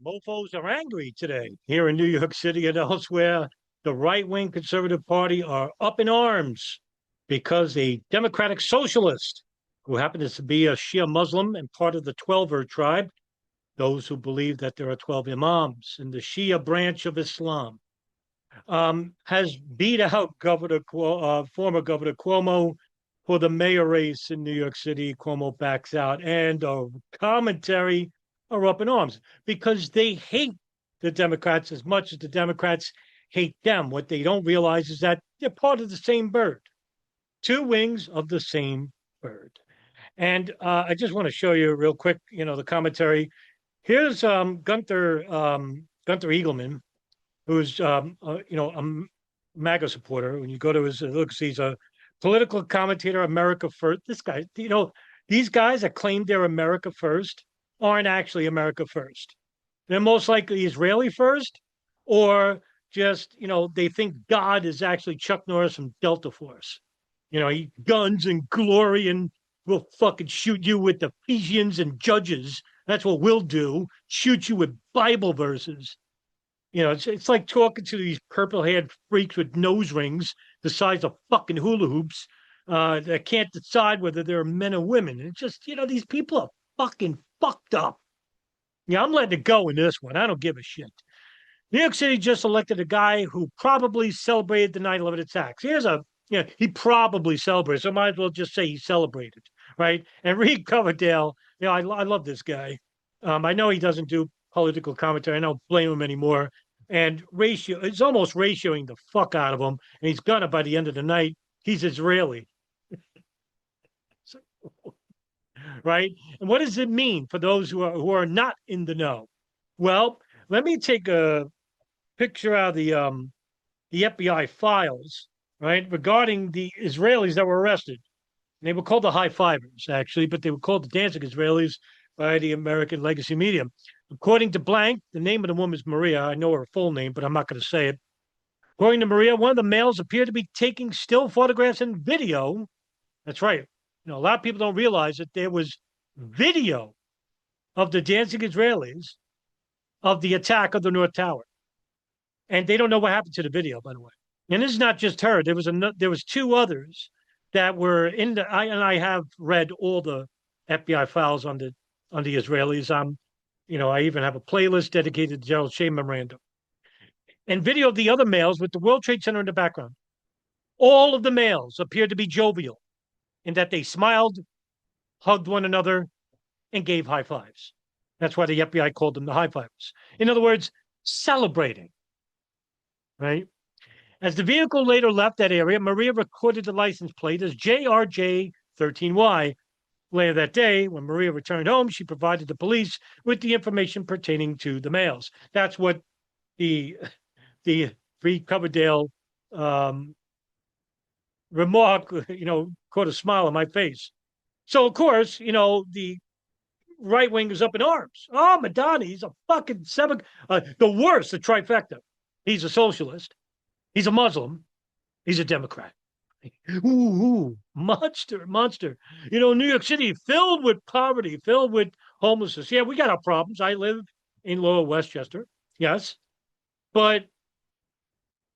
Mofos are angry today here in New York City and elsewhere. The right wing conservative party are up in arms because a democratic socialist who happens to be a Shia Muslim and part of the Twelver tribe, those who believe that there are 12 imams in the Shia branch of Islam, has beat out former Governor Cuomo for the mayor race in New York City. Cuomo backs out, and the commentary are up in arms because they hate the Democrats as much as the Democrats hate them. What they don't realize is that they're part of the same bird, two wings of the same bird. And I just want to show you real quick, the commentary. Here's Gunther Eagleman, who's a MAGA supporter. When you go to his looks, he's a political commentator, America First. This guy, these guys that claim they're America First aren't actually America First. They're most likely Israeli first, or just, they think God is actually Chuck Norris from Delta Force. Guns and glory, and we'll fucking shoot you with Ephesians and Judges. That's what we'll do. Shoot you with Bible verses. It's like talking to these purple-haired freaks with nose rings the size of fucking hula hoops that can't decide whether they're men or women. It's just, these people are fucking fucked up. Yeah, I'm letting it go in this one. I don't give a shit. New York City just elected a guy who probably celebrated the 9/11 attacks. He probably celebrated, so I might as well just say he celebrated, right? And Reed Coverdale, I love this guy. I know he doesn't do political commentary. I don't blame him anymore. And it's almost ratioing the fuck out of him. And he's gonna by the end of the night. He's Israeli, right? And what does it mean for those who are not in the know? Well, let me take a picture out of the FBI files, right, regarding the Israelis that were arrested. And they were called the high fivers, actually, but they were called the dancing Israelis by the American legacy media. According to Blank, the name of the woman is Maria. I know her full name, but I'm not going to say it. According to Maria, one of the males appeared to be taking still photographs and video. That's right. A lot of people don't realize that there was video of the dancing Israelis of the attack of the North Tower. And they don't know what happened to the video, by the way. And this is not just her. There was two others that were in the. I have read all the FBI files on the Israelis. I even have a playlist dedicated to Gerald Shea memorandum. And video of the other males with the World Trade Center in the background. All of the males appeared to be jovial in that they smiled, hugged one another, and gave high fives. That's why the FBI called them the high fivers. In other words, celebrating. Right? As the vehicle later left that area, Maria recorded the license plate as JRJ13Y. Later that day, when Maria returned home, she provided the police with the information pertaining to the males. That's what the Reed Coverdale remark, caught a smile on my face. So, of course, the right wing is up in arms. Oh, Mandani, he's a fucking the worst, the trifecta. He's a socialist. He's a Muslim. He's a Democrat. Ooh, monster. New York City filled with poverty, filled with homelessness. Yeah, we got our problems. I live in Lower Westchester. Yes. But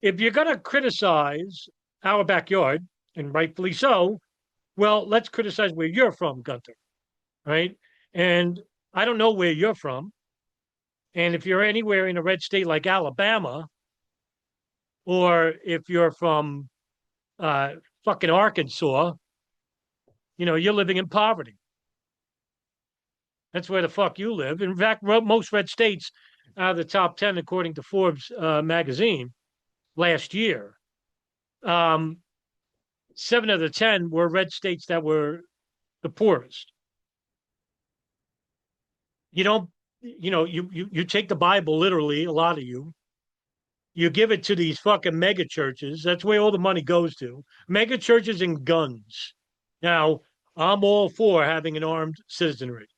if you're going to criticize our backyard, and rightfully so, well, let's criticize where you're from, Gunther. Right? And I don't know where you're from. And if you're anywhere in a red state like Alabama, or if you're from fucking Arkansas, you're living in poverty. That's where the fuck you live. In fact, most red states out of the top 10, according to Forbes magazine last year, 7 of the 10 were red states that were the poorest. You take the Bible literally, a lot of you. You give it to these fucking mega churches. That's where all the money goes to. Mega churches and guns. Now, I'm all for having an armed citizenry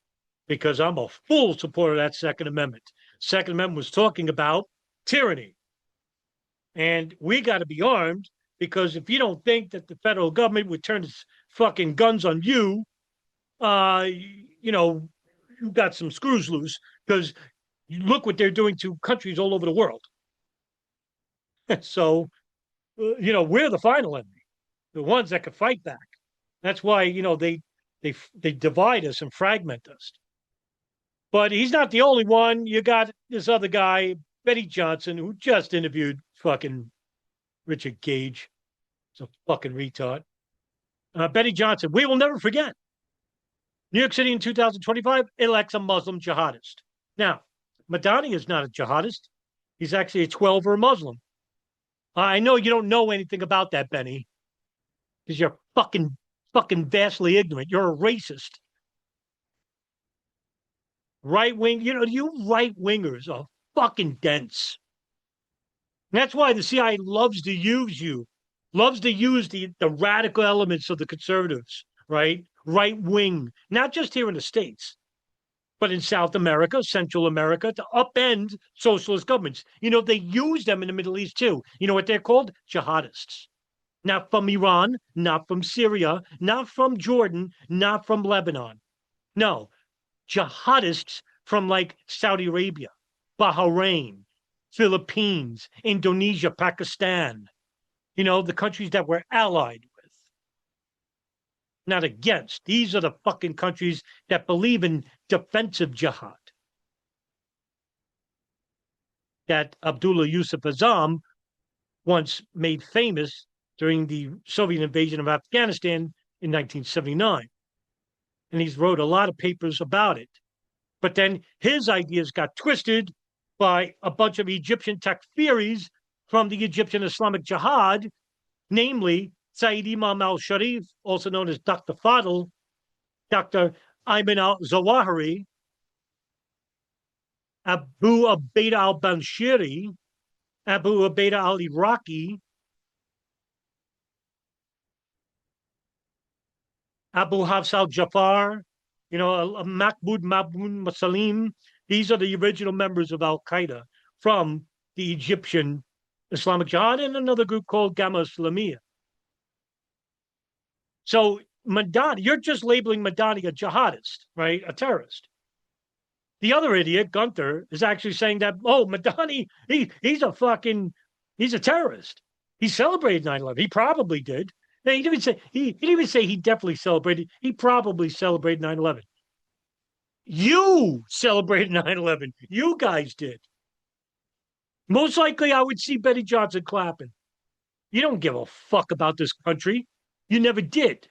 because I'm a full supporter of that Second Amendment. Second Amendment was talking about tyranny. And we got to be armed because if you don't think that the federal government would turn its fucking guns on you, you got some screws loose because Look what they're doing to countries all over the world. So, we're the final enemy, the ones that can fight back. That's why they divide us and fragment us. But he's not the only one. You got this other guy, Betty Johnson, who just interviewed fucking Richard Gage. It's a fucking retard. Betty Johnson, we will never forget. New York City in 2025 elects a Muslim jihadist. Now, Mandani is not a jihadist. He's actually a 12er Muslim. I know you don't know anything about that, Benny, because you're fucking vastly ignorant. You're a racist. Right wing, you right wingers are fucking dense. And that's why the CIA loves to use you, loves to use the radical elements of the conservatives, right? Right wing, not just here in the States, but in South America, Central America, to upend socialist governments. They use them in the Middle East too. You know what they're called? Jihadists. Not from Iran, not from Syria, not from Jordan, not from Lebanon. No, jihadists from like Saudi Arabia, Bahrain, Philippines, Indonesia, Pakistan, the countries that we're allied with, not against. These are the fucking countries that believe in defensive jihad. That Abdullah Yusuf Azam once made famous during the Soviet invasion of Afghanistan in 1979. And he's wrote a lot of papers about it. But then his ideas got twisted by a bunch of Egyptian takfiris from the Egyptian Islamic Jihad, namely Sayyid Imam al-Sharif, also known as Dr. Fadl, Dr. Ayman al-Zawahiri, Abu Ubaidah al-Banshiri, Abu Ubaidah al-Iraqi, Abu Hafs al-Jafar, Mahmoud Mabun Salim. These are the original members of Al-Qaeda from the Egyptian Islamic Jihad and another group called Gamma Islamiyah. So Mandani, you're just labeling Mandani a jihadist, right? A terrorist. The other idiot, Gunther, is actually saying that, Mandani, he's a terrorist. He celebrated 9/11. He probably did. He didn't even say he definitely celebrated. He probably celebrated 9/11. You celebrated 9/11. You guys did. Most likely, I would see Betty Johnson clapping. You don't give a fuck about this country. You never did.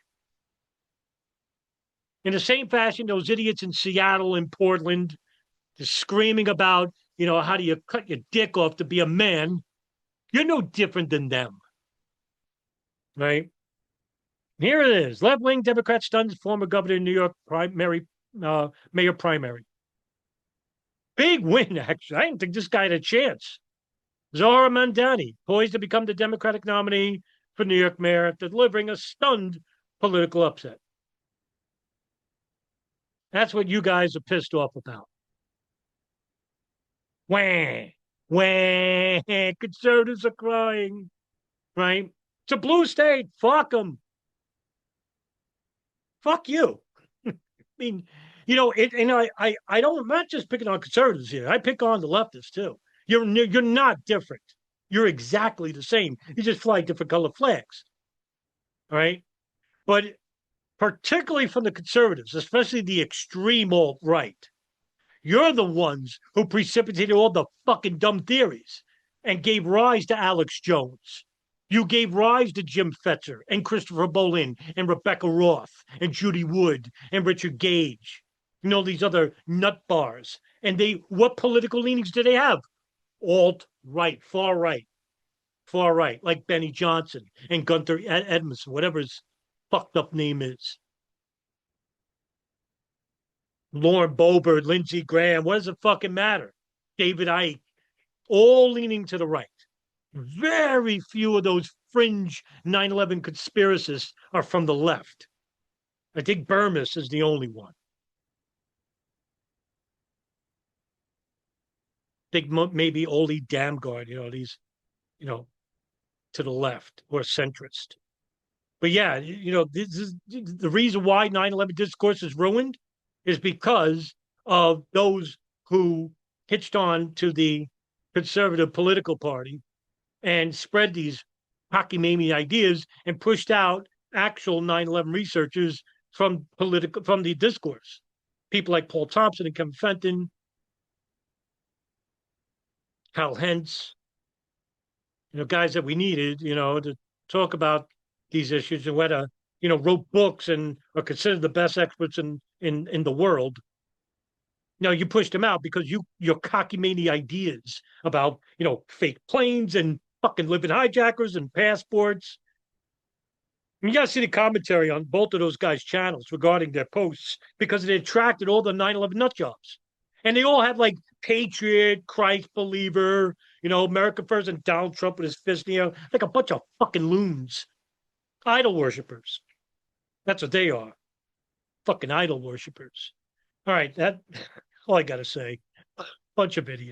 In the same fashion, those idiots in Seattle and Portland, just screaming about, how do you cut your dick off to be a man? You're no different than them. Right? Here it is. Left-wing Democrat stuns former governor of New York mayor primary. Big win, actually. I didn't think this guy had a chance. Zohran Mamdani, poised to become the Democratic nominee for New York mayor after delivering a stunned political upset. That's what you guys are pissed off about. Wah, wah, conservatives are crying, right? It's a blue state. Fuck them. Fuck you. I mean, I don't. I'm not just picking on conservatives here. I pick on the leftists too. You're not different. You're exactly the same. You just fly different color flags. All right, but particularly from the conservatives, especially the extreme alt right, you're the ones who precipitated all the fucking dumb theories and gave rise to Alex Jones. You gave rise to Jim Fetzer and Christopher Bolin and Rebecca Roth and Judy Wood and Richard Gage. These other nut bars. And what political leanings do they have? Alt right, far right, like Benny Johnson and Gunther Edmondson, whatever his fucked up name is. Lauren Boebert, Lindsey Graham, what does it fucking matter? David Icke, all leaning to the right. Very few of those fringe 9/11 conspiracists are from the left. I think Burmis is the only one. I think maybe Oli Damgard, these, to the left or centrist. But yeah, this is the reason why 9/11 discourse is ruined is because of those who hitched on to the conservative political party and spread these cockamamie ideas and pushed out actual 9/11 researchers from the discourse. People like Paul Thompson and Kevin Fenton, Hal Hentz, guys that we needed, to talk about these issues and whether, wrote books and are considered the best experts in the world. You pushed them out because your cockamamie ideas about, fake planes and fucking living hijackers and passports. You got to see the commentary on both of those guys' channels regarding their posts because it attracted all the 9/11 nut jobs. And they all have like patriot, Christ believer, America first, and Donald Trump with his fist in the air, like a bunch of fucking loons, idol worshippers. That's what they are. Fucking idol worshippers. All right, that all I got to say. Bunch of idiots.